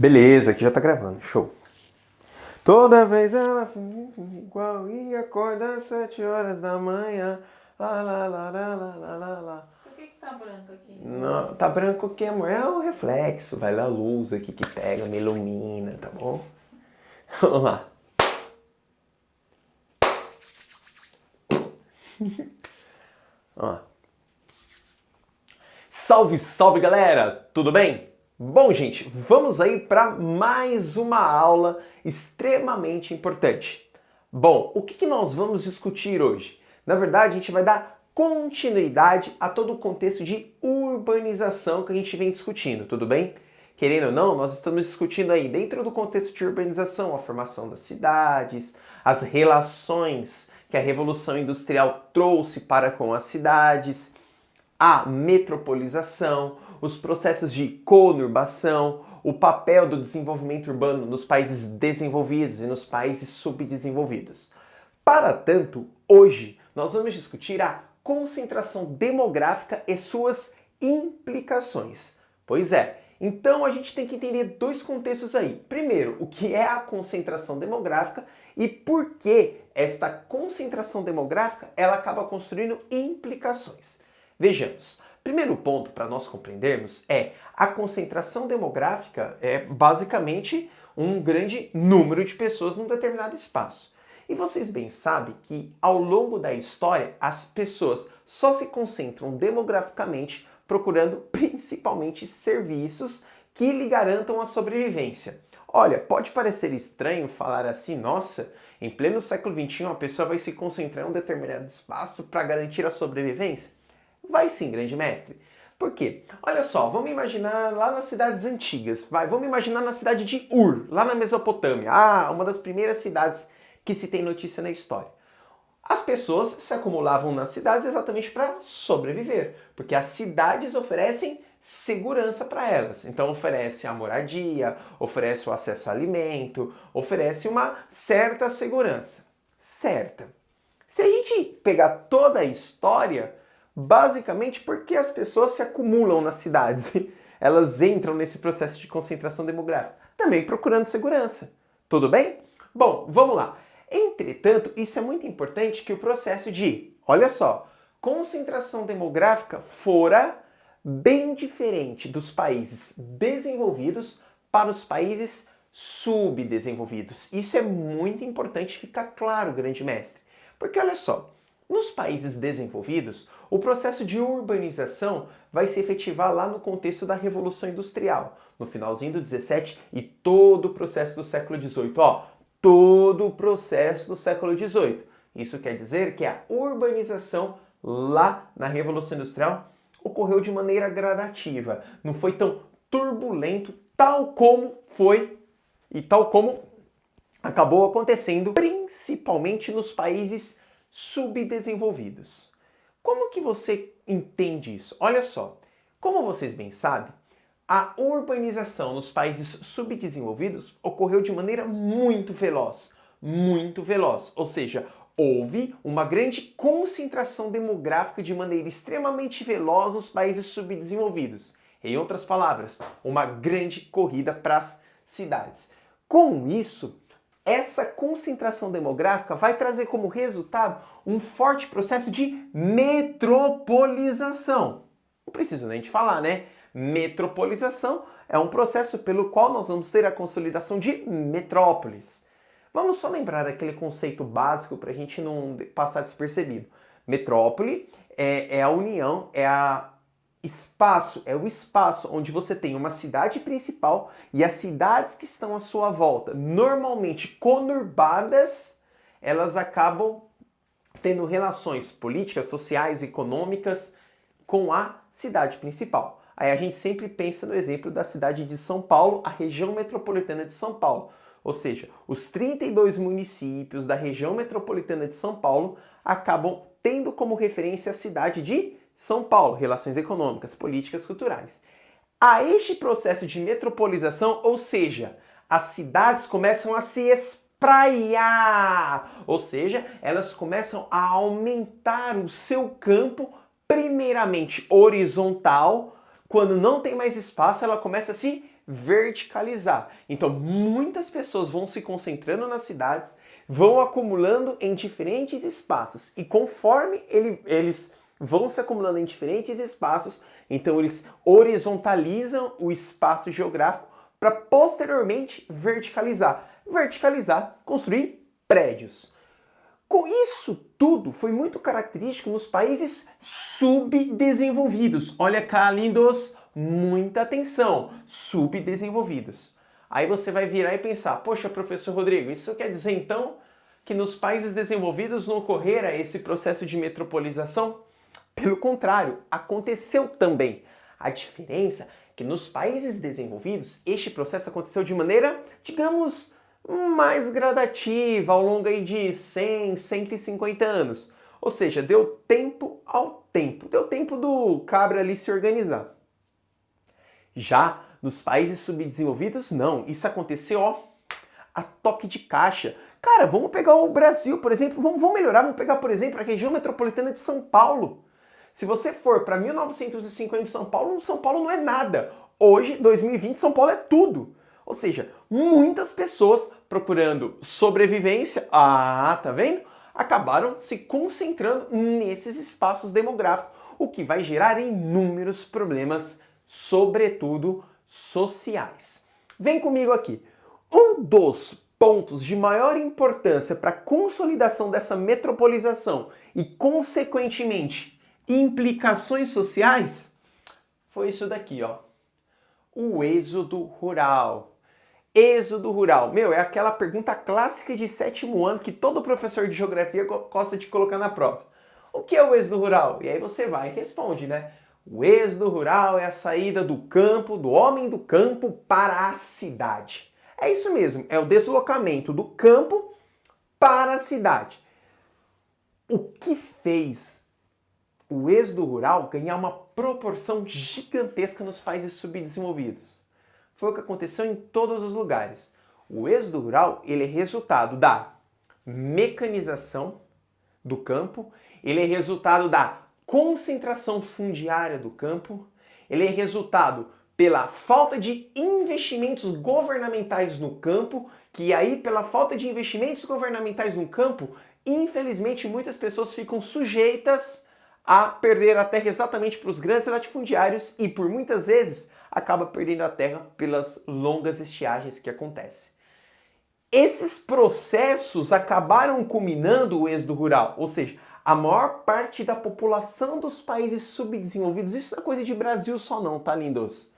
Beleza, aqui já tá gravando, show. Toda vez ela igual e acorda às 7 horas da manhã. Lá, lá, lá, lá, lá, lá, lá, lá. Por que tá branco aqui? Não, tá branco aqui, amor. É o reflexo, vai lá a luz aqui que pega, me ilumina, tá bom? Vamos lá. Ó. Salve, salve galera! Tudo bem? Bom, gente, vamos aí para mais uma aula extremamente importante. Bom, o que nós vamos discutir hoje? Na verdade, a gente vai dar continuidade a todo o contexto de urbanização que a gente vem discutindo, tudo bem? Querendo ou não, nós estamos discutindo aí, dentro do contexto de urbanização, a formação das cidades, as relações que a Revolução Industrial trouxe para com as cidades, a metropolização, os processos de conurbação, o papel do desenvolvimento urbano nos países desenvolvidos e nos países subdesenvolvidos. Para tanto, hoje nós vamos discutir a concentração demográfica e suas implicações. Pois é, então a gente tem que entender dois contextos aí. Primeiro, o que é a concentração demográfica e por que esta concentração demográfica ela acaba construindo implicações. Vejamos. Primeiro ponto para nós compreendermos é a concentração demográfica é basicamente um grande número de pessoas num determinado espaço. E vocês bem sabem que ao longo da história as pessoas só se concentram demograficamente procurando principalmente serviços que lhe garantam a sobrevivência. Olha, pode parecer estranho falar assim, nossa, em pleno século XXI a pessoa vai se concentrar em um determinado espaço para garantir a sobrevivência? Vai sim, grande mestre. Por quê? Olha só, vamos imaginar lá nas cidades antigas. Vamos imaginar na cidade de Ur, lá na Mesopotâmia. Uma das primeiras cidades que se tem notícia na história. As pessoas se acumulavam nas cidades exatamente para sobreviver, porque as cidades oferecem segurança para elas. Então oferece a moradia, oferece o acesso a alimento, oferece uma certa segurança. Certa. Se a gente pegar toda a história, basicamente porque as pessoas se acumulam nas cidades. Elas entram nesse processo de concentração demográfica, também procurando segurança. Tudo bem? Bom, vamos lá. Entretanto, isso é muito importante que o processo de, olha só, concentração demográfica fora bem diferente dos países desenvolvidos para os países subdesenvolvidos. Isso é muito importante ficar claro, grande mestre. Porque olha só, nos países desenvolvidos, o processo de urbanização vai se efetivar lá no contexto da Revolução Industrial, no finalzinho do 17 e todo o processo do século 18. Todo o processo do século 18. Isso quer dizer que a urbanização lá na Revolução Industrial ocorreu de maneira gradativa. Não foi tão turbulento, tal como foi e tal como acabou acontecendo, principalmente nos países subdesenvolvidos. Como que você entende isso? Olha só, como vocês bem sabem, a urbanização nos países subdesenvolvidos ocorreu de maneira muito veloz, ou seja, houve uma grande concentração demográfica de maneira extremamente veloz nos países subdesenvolvidos. Em outras palavras, uma grande corrida para as cidades. Com isso, essa concentração demográfica vai trazer como resultado um forte processo de metropolização. Não preciso nem te falar, né? Metropolização é um processo pelo qual nós vamos ter a consolidação de metrópoles. Vamos só lembrar aquele conceito básico para a gente não passar despercebido. Metrópole é a união, é o espaço onde você tem uma cidade principal e as cidades que estão à sua volta, normalmente conurbadas, elas acabam tendo relações políticas, sociais, econômicas com a cidade principal. Aí a gente sempre pensa no exemplo da cidade de São Paulo, a região metropolitana de São Paulo. Ou seja, os 32 municípios da região metropolitana de São Paulo acabam tendo como referência a cidade de São Paulo, relações econômicas, políticas, culturais. A este processo de metropolização, ou seja, as cidades começam a se espraiar, ou seja, elas começam a aumentar o seu campo, primeiramente horizontal. Quando não tem mais espaço, ela começa a se verticalizar. Então, muitas pessoas vão se concentrando nas cidades, vão acumulando em diferentes espaços. E conforme eles vão se acumulando em diferentes espaços, então eles horizontalizam o espaço geográfico para posteriormente verticalizar. Verticalizar, construir prédios. Com isso tudo foi muito característico nos países subdesenvolvidos. Olha cá, lindos, muita atenção, subdesenvolvidos. Aí você vai virar e pensar, poxa, professor Rodrigo, isso quer dizer então que nos países desenvolvidos não ocorrera esse processo de metropolização? Pelo contrário, aconteceu também. A diferença é que nos países desenvolvidos, este processo aconteceu de maneira, digamos, mais gradativa, ao longo aí de 100, 150 anos. Ou seja, deu tempo ao tempo. Deu tempo do cabra ali se organizar. Já nos países subdesenvolvidos, não. Isso aconteceu, a toque de caixa. Cara, vamos pegar o Brasil, por exemplo. Vamos melhorar. Vamos pegar, por exemplo, a região metropolitana de São Paulo. Se você for para 1950 São Paulo não é nada. Hoje, 2020, São Paulo é tudo. Ou seja, muitas pessoas procurando sobrevivência, tá vendo? Acabaram se concentrando nesses espaços demográficos, o que vai gerar inúmeros problemas, sobretudo sociais. Vem comigo aqui. Um dos pontos de maior importância para a consolidação dessa metropolização e, consequentemente, implicações sociais foi isso daqui, o êxodo rural. Êxodo rural. É aquela pergunta clássica de 7º ano que todo professor de geografia gosta de colocar na prova. O que é o êxodo rural? E aí você vai e responde, né? O êxodo rural é a saída do campo, do homem do campo para a cidade. É isso mesmo, é o deslocamento do campo para a cidade. O que fez o êxodo rural ganhar uma proporção gigantesca nos países subdesenvolvidos? Foi o que aconteceu em todos os lugares. O êxodo rural, ele é resultado da mecanização do campo, ele é resultado da concentração fundiária do campo, ele é resultado pela falta de investimentos governamentais no campo, que aí, pela falta de investimentos governamentais no campo, infelizmente muitas pessoas ficam sujeitas a perder a terra exatamente para os grandes latifundiários e por muitas vezes acaba perdendo a terra pelas longas estiagens que acontecem. Esses processos acabaram culminando o êxodo rural, ou seja, a maior parte da população dos países subdesenvolvidos, isso não é coisa de Brasil só não, tá, lindos?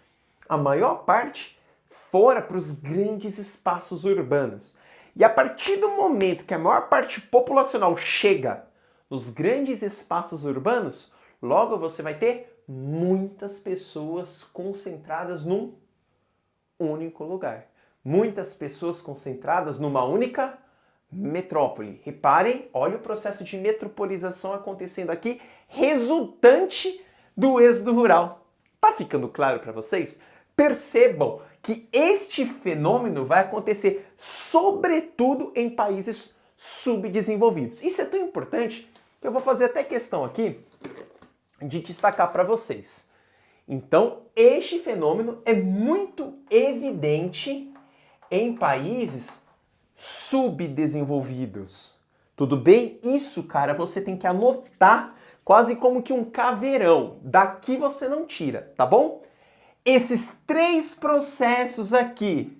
A maior parte fora para os grandes espaços urbanos. E a partir do momento que a maior parte populacional chega nos grandes espaços urbanos, logo você vai ter muitas pessoas concentradas num único lugar. Muitas pessoas concentradas numa única metrópole. Reparem, olha o processo de metropolização acontecendo aqui, resultante do êxodo rural. Tá ficando claro para vocês? Percebam que este fenômeno vai acontecer sobretudo em países subdesenvolvidos. Isso é tão importante que eu vou fazer até questão aqui de destacar para vocês. Então, este fenômeno é muito evidente em países subdesenvolvidos. Tudo bem? Isso, cara, você tem que anotar quase como que um caveirão. Daqui você não tira, tá bom? Esses 3 processos aqui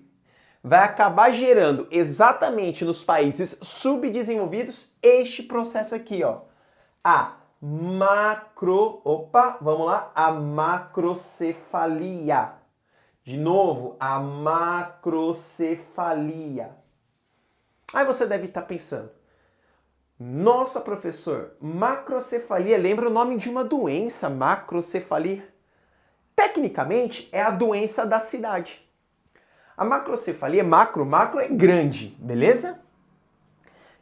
vai acabar gerando exatamente nos países subdesenvolvidos este processo aqui, a macrocefalia. De novo, a macrocefalia. Aí você deve estar pensando, nossa, professor, macrocefalia lembra o nome de uma doença, macrocefalia. Tecnicamente, é a doença da cidade. A macrocefalia, macro é grande, beleza?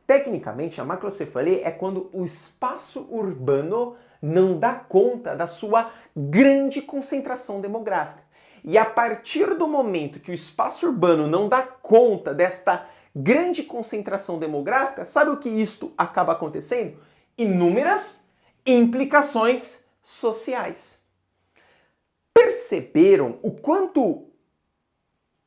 Tecnicamente, a macrocefalia é quando o espaço urbano não dá conta da sua grande concentração demográfica. E a partir do momento que o espaço urbano não dá conta desta grande concentração demográfica, sabe o que isto acaba acontecendo? Inúmeras implicações sociais. Perceberam o quanto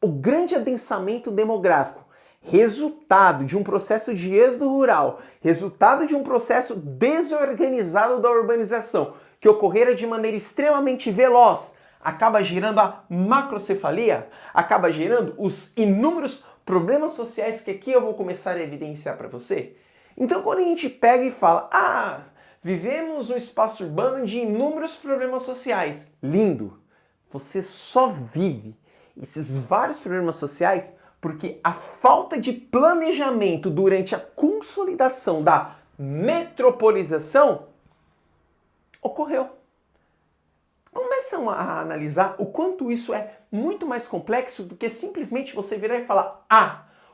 O grande adensamento demográfico, resultado de um processo de êxodo rural, resultado de um processo desorganizado da urbanização, que ocorrera de maneira extremamente veloz, acaba gerando a macrocefalia, acaba gerando os inúmeros problemas sociais que aqui eu vou começar a evidenciar para você. Então, quando a gente pega e fala, vivemos um espaço urbano de inúmeros problemas sociais. Lindo! Você só vive esses vários problemas sociais porque a falta de planejamento durante a consolidação da metropolização ocorreu. Começam a analisar o quanto isso é muito mais complexo do que simplesmente você virar e falar: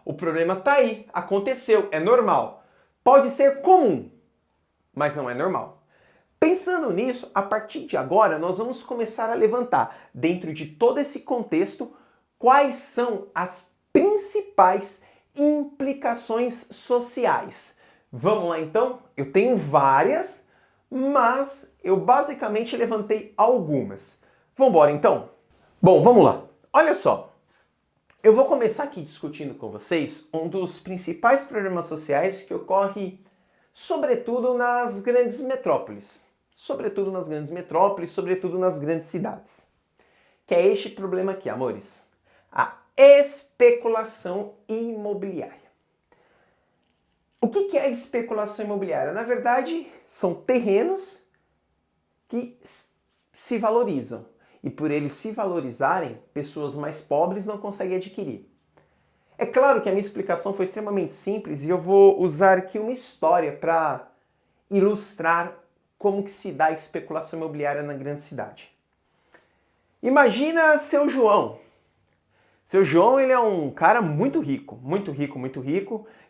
o problema está aí, aconteceu, é normal. Pode ser comum, mas não é normal. Pensando nisso, a partir de agora nós vamos começar a levantar, dentro de todo esse contexto, quais são as principais implicações sociais. Vamos lá então? Eu tenho várias, mas eu basicamente levantei algumas. Vamos embora então? Bom, vamos lá. Olha só. Eu vou começar aqui discutindo com vocês um dos principais problemas sociais que ocorre sobretudo nas grandes metrópoles. Sobretudo nas grandes metrópoles, sobretudo nas grandes cidades. Que é este problema aqui, amores. A especulação imobiliária. O que é a especulação imobiliária? Na verdade, são terrenos que se valorizam. E por eles se valorizarem, pessoas mais pobres não conseguem adquirir. É claro que a minha explicação foi extremamente simples e eu vou usar aqui uma história para ilustrar como que se dá a especulação imobiliária na grande cidade. Imagina seu João. Seu João, ele é um cara muito rico,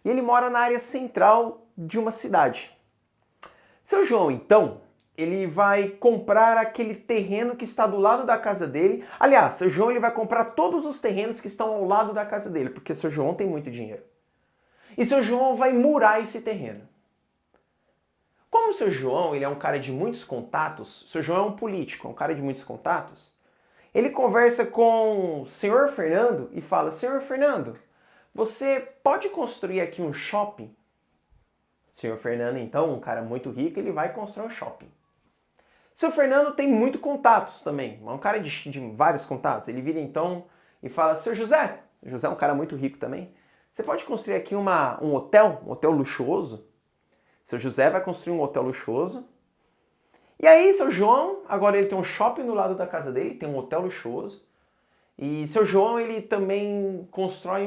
e ele mora na área central de uma cidade. Seu João, então, ele vai comprar aquele terreno que está do lado da casa dele. Aliás, seu João ele vai comprar todos os terrenos que estão ao lado da casa dele, porque seu João tem muito dinheiro. E seu João vai murar esse terreno. Como seu João ele é um cara de muitos contatos, seu João é um político, é um cara de muitos contatos, ele conversa com o senhor Fernando e fala: senhor Fernando, você pode construir aqui um shopping? O senhor Fernando, então, um cara muito rico, ele vai construir um shopping. Seu Fernando tem muito contatos também, é um cara de vários contatos. Ele vira então e fala: seu José é um cara muito rico também, você pode construir aqui um hotel luxuoso? Seu José vai construir um hotel luxuoso. E aí, seu João, agora ele tem um shopping do lado da casa dele, tem um hotel luxuoso. E seu João, ele também constrói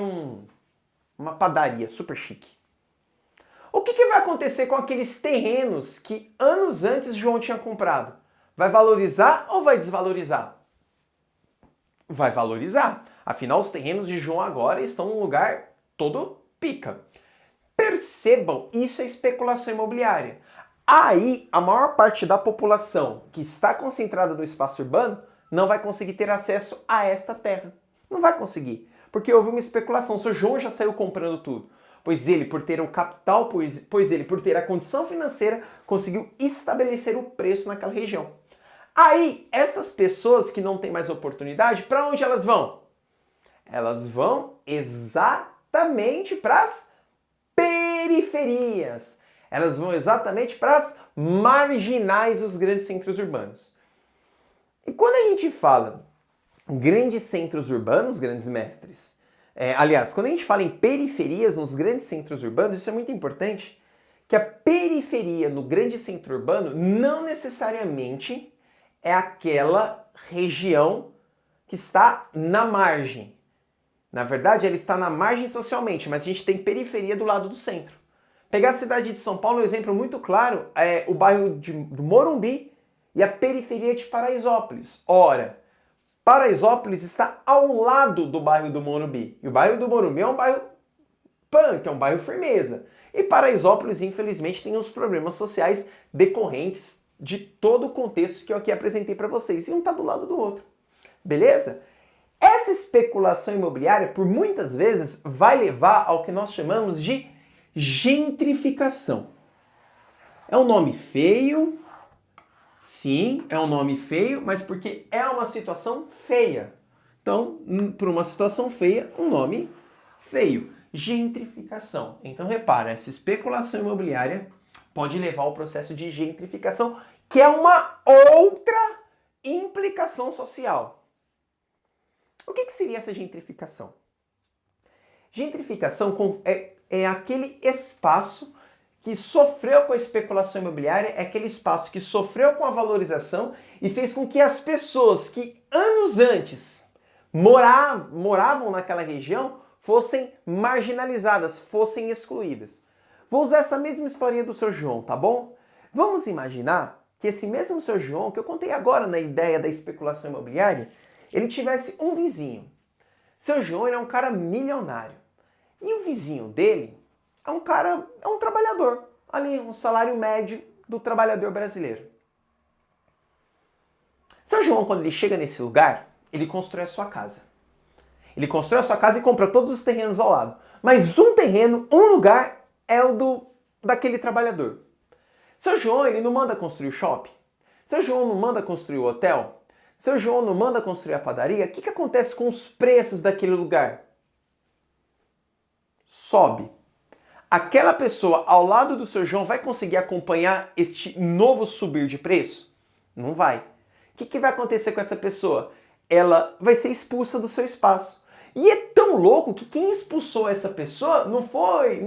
uma padaria super chique. O que vai acontecer com aqueles terrenos que anos antes João tinha comprado? Vai valorizar ou vai desvalorizar? Vai valorizar. Afinal, os terrenos de João agora estão num lugar todo pica. Percebam, isso é especulação imobiliária. Aí, a maior parte da população que está concentrada no espaço urbano não vai conseguir ter acesso a esta terra. Não vai conseguir, porque houve uma especulação. O seu João já saiu comprando tudo. Pois ele, por ter o capital, pois ele, por ter a condição financeira, conseguiu estabelecer o preço naquela região. Aí, essas pessoas que não têm mais oportunidade, para onde elas vão? Elas vão exatamente para as periferias. Elas vão exatamente para as marginais dos grandes centros urbanos. E quando a gente fala grandes centros urbanos, grandes mestres, aliás, quando a gente fala em periferias nos grandes centros urbanos, isso é muito importante, que a periferia no grande centro urbano não necessariamente é aquela região que está na margem. Na verdade, ela está na margem socialmente, mas a gente tem periferia do lado do centro. Pegar a cidade de São Paulo, um exemplo muito claro é o bairro do Morumbi e a periferia de Paraisópolis. Ora, Paraisópolis está ao lado do bairro do Morumbi. E o bairro do Morumbi é um bairro punk, é um bairro firmeza. E Paraisópolis, infelizmente, tem os problemas sociais decorrentes de todo o contexto que eu aqui apresentei para vocês. E um está do lado do outro. Beleza? Essa especulação imobiliária, por muitas vezes, vai levar ao que nós chamamos de gentrificação. É um nome feio, sim, é um nome feio, mas porque é uma situação feia. Então, por uma situação feia, um nome feio. Gentrificação. Então, repara, essa especulação imobiliária pode levar ao processo de gentrificação, que é uma outra implicação social. O que seria essa gentrificação? Gentrificação é aquele espaço que sofreu com a especulação imobiliária, é aquele espaço que sofreu com a valorização e fez com que as pessoas que anos antes moravam naquela região fossem marginalizadas, fossem excluídas. Vou usar essa mesma historinha do seu João, tá bom? Vamos imaginar que esse mesmo seu João, que eu contei agora na ideia da especulação imobiliária, ele tivesse um vizinho. Seu João ele é um cara milionário. E o vizinho dele é um trabalhador. Ali, um salário médio do trabalhador brasileiro. Seu João, quando ele chega nesse lugar, ele constrói a sua casa. Ele constrói a sua casa e compra todos os terrenos ao lado. Mas um terreno, um lugar, é o daquele trabalhador. Seu João, ele não manda construir o shopping? Seu João não manda construir o hotel? Seu João não manda construir a padaria? O que acontece com os preços daquele lugar? Sobe. Aquela pessoa ao lado do seu João vai conseguir acompanhar este novo subir de preço? Não vai. O que vai acontecer com essa pessoa? Ela vai ser expulsa do seu espaço. E é tão louco que quem expulsou essa pessoa não foi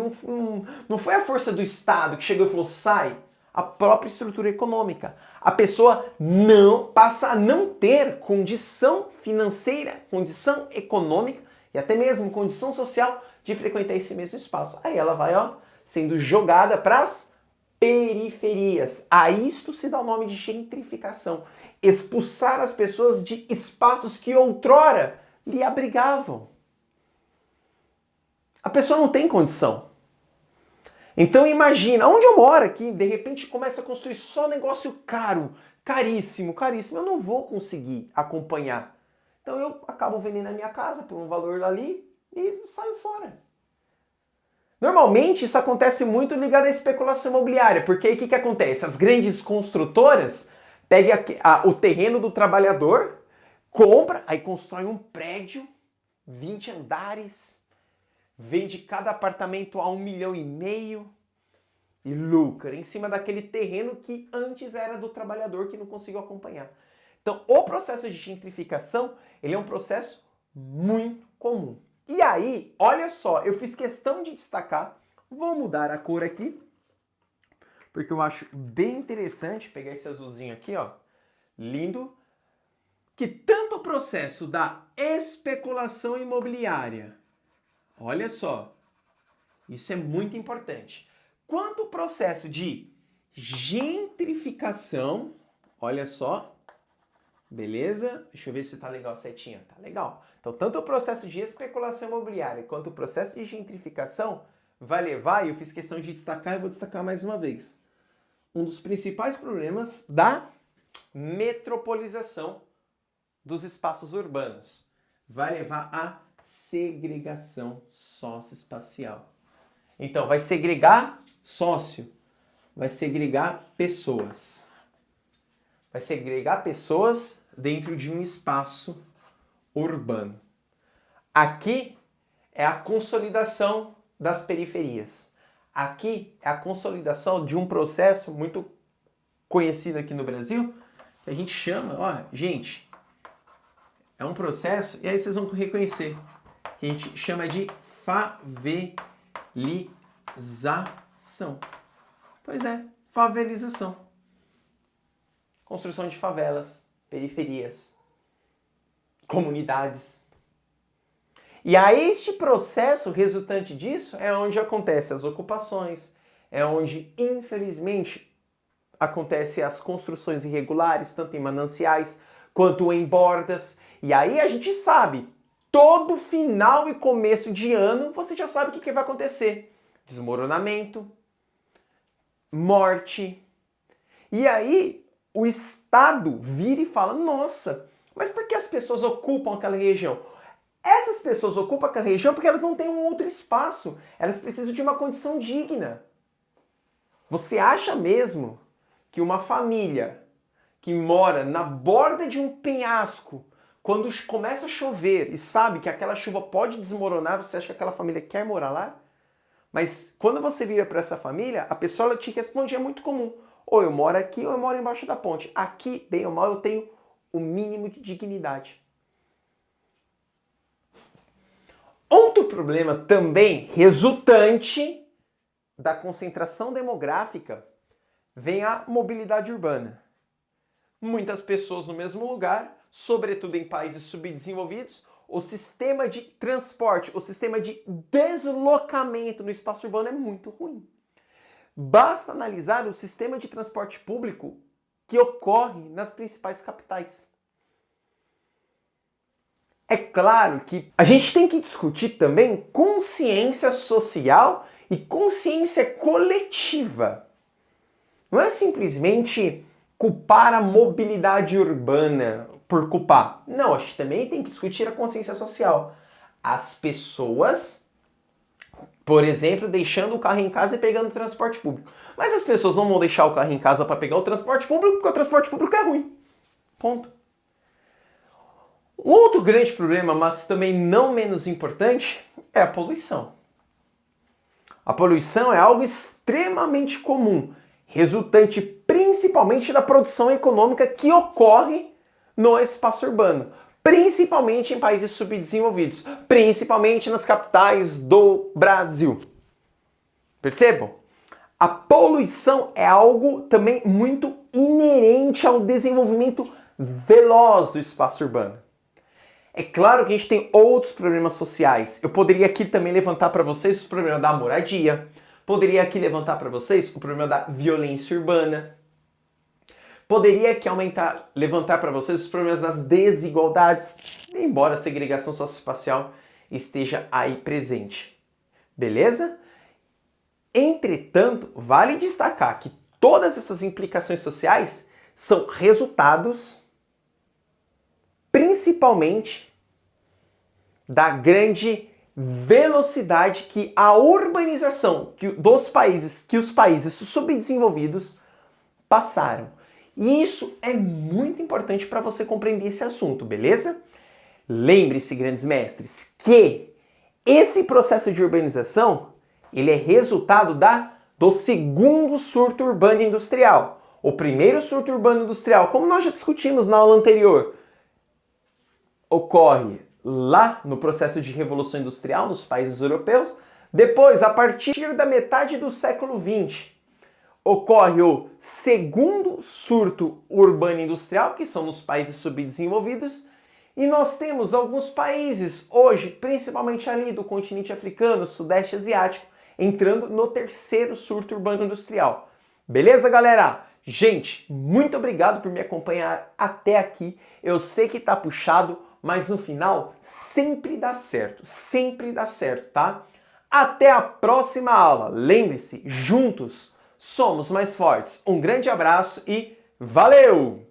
a força do Estado que chegou e falou sai, a própria estrutura econômica. A pessoa não passa a não ter condição financeira, condição econômica e até mesmo condição social de frequentar esse mesmo espaço. Aí ela vai sendo jogada para as periferias. A isto se dá o nome de gentrificação. Expulsar as pessoas de espaços que outrora lhe abrigavam. A pessoa não tem condição. Então imagina, onde eu moro aqui, de repente começa a construir só negócio caro, caríssimo, caríssimo. Eu não vou conseguir acompanhar. Então eu acabo vendendo a minha casa por um valor ali e saio fora. Normalmente isso acontece muito ligado à especulação imobiliária, porque aí o que acontece? As grandes construtoras pegam o terreno do trabalhador, compra, aí constrói um prédio, 20 andares, vende cada apartamento a 1,5 milhão e lucra em cima daquele terreno que antes era do trabalhador que não conseguiu acompanhar. Então, o processo de gentrificação, ele é um processo muito comum. E aí, olha só, eu fiz questão de destacar, vou mudar a cor aqui, porque eu acho bem interessante pegar esse azulzinho aqui, lindo, que tanto o processo da especulação imobiliária, olha só, isso é muito importante, quanto o processo de gentrificação, olha só, beleza? Deixa eu ver se tá legal a setinha. Tá legal. Então, tanto o processo de especulação imobiliária quanto o processo de gentrificação vai levar, e eu fiz questão de destacar e vou destacar mais uma vez, um dos principais problemas da metropolização dos espaços urbanos. Vai levar à segregação socioespacial. Então, vai segregar sócio, vai segregar pessoas. Vai segregar pessoas dentro de um espaço urbano. Aqui é a consolidação das periferias. Aqui é a consolidação de um processo muito conhecido aqui no Brasil, que a gente chama, gente, é um processo, e aí vocês vão reconhecer, que a gente chama de favelização. Pois é, favelização. Construção de favelas, periferias, comunidades. E aí este processo resultante disso é onde acontecem as ocupações, é onde, infelizmente, acontecem as construções irregulares, tanto em mananciais quanto em bordas. E aí a gente sabe, todo final e começo de ano, você já sabe o que vai acontecer. Desmoronamento, morte. E aí o Estado vira e fala, nossa, mas por que as pessoas ocupam aquela região? Essas pessoas ocupam aquela região porque elas não têm um outro espaço. Elas precisam de uma condição digna. Você acha mesmo que uma família que mora na borda de um penhasco, quando começa a chover e sabe que aquela chuva pode desmoronar, você acha que aquela família quer morar lá? Mas quando você vira para essa família, a pessoa ela te responde, é muito comum. Ou eu moro aqui ou eu moro embaixo da ponte. Aqui, bem ou mal, eu tenho o mínimo de dignidade. Outro problema também resultante da concentração demográfica vem a mobilidade urbana. Muitas pessoas no mesmo lugar, sobretudo em países subdesenvolvidos, o sistema de transporte, o sistema de deslocamento no espaço urbano é muito ruim. Basta analisar o sistema de transporte público que ocorre nas principais capitais. É claro que a gente tem que discutir também consciência social e consciência coletiva. Não é simplesmente culpar a mobilidade urbana por culpar. Não, a gente também tem que discutir a consciência social. As pessoas, por exemplo, deixando o carro em casa e pegando o transporte público. Mas as pessoas não vão deixar o carro em casa para pegar o transporte público porque o transporte público é ruim. Ponto. Outro grande problema, mas também não menos importante, é a poluição. A poluição é algo extremamente comum, resultante principalmente da produção econômica que ocorre no espaço urbano, principalmente em países subdesenvolvidos, principalmente nas capitais do Brasil. Percebam? A poluição é algo também muito inerente ao desenvolvimento veloz do espaço urbano. É claro que a gente tem outros problemas sociais. Eu poderia aqui também levantar para vocês o problema da moradia, poderia aqui levantar para vocês o problema da violência urbana, poderia aqui levantar para vocês os problemas das desigualdades, embora a segregação socioespacial esteja aí presente. Beleza? Entretanto, vale destacar que todas essas implicações sociais são resultados principalmente da grande velocidade que a urbanização dos países, que os países subdesenvolvidos passaram. E isso é muito importante para você compreender esse assunto, beleza? Lembre-se, grandes mestres, que esse processo de urbanização ele é resultado do segundo surto urbano industrial. O primeiro surto urbano industrial, como nós já discutimos na aula anterior, ocorre lá no processo de revolução industrial nos países europeus. Depois, a partir da metade do século XX, ocorre o segundo surto urbano industrial, que são nos países subdesenvolvidos. E nós temos alguns países hoje, principalmente ali do continente africano, sudeste asiático, entrando no terceiro surto urbano industrial. Beleza, galera? Gente, muito obrigado por me acompanhar até aqui. Eu sei que tá puxado, mas no final sempre dá certo, tá? Até a próxima aula. Lembre-se, juntos somos mais fortes. Um grande abraço e valeu!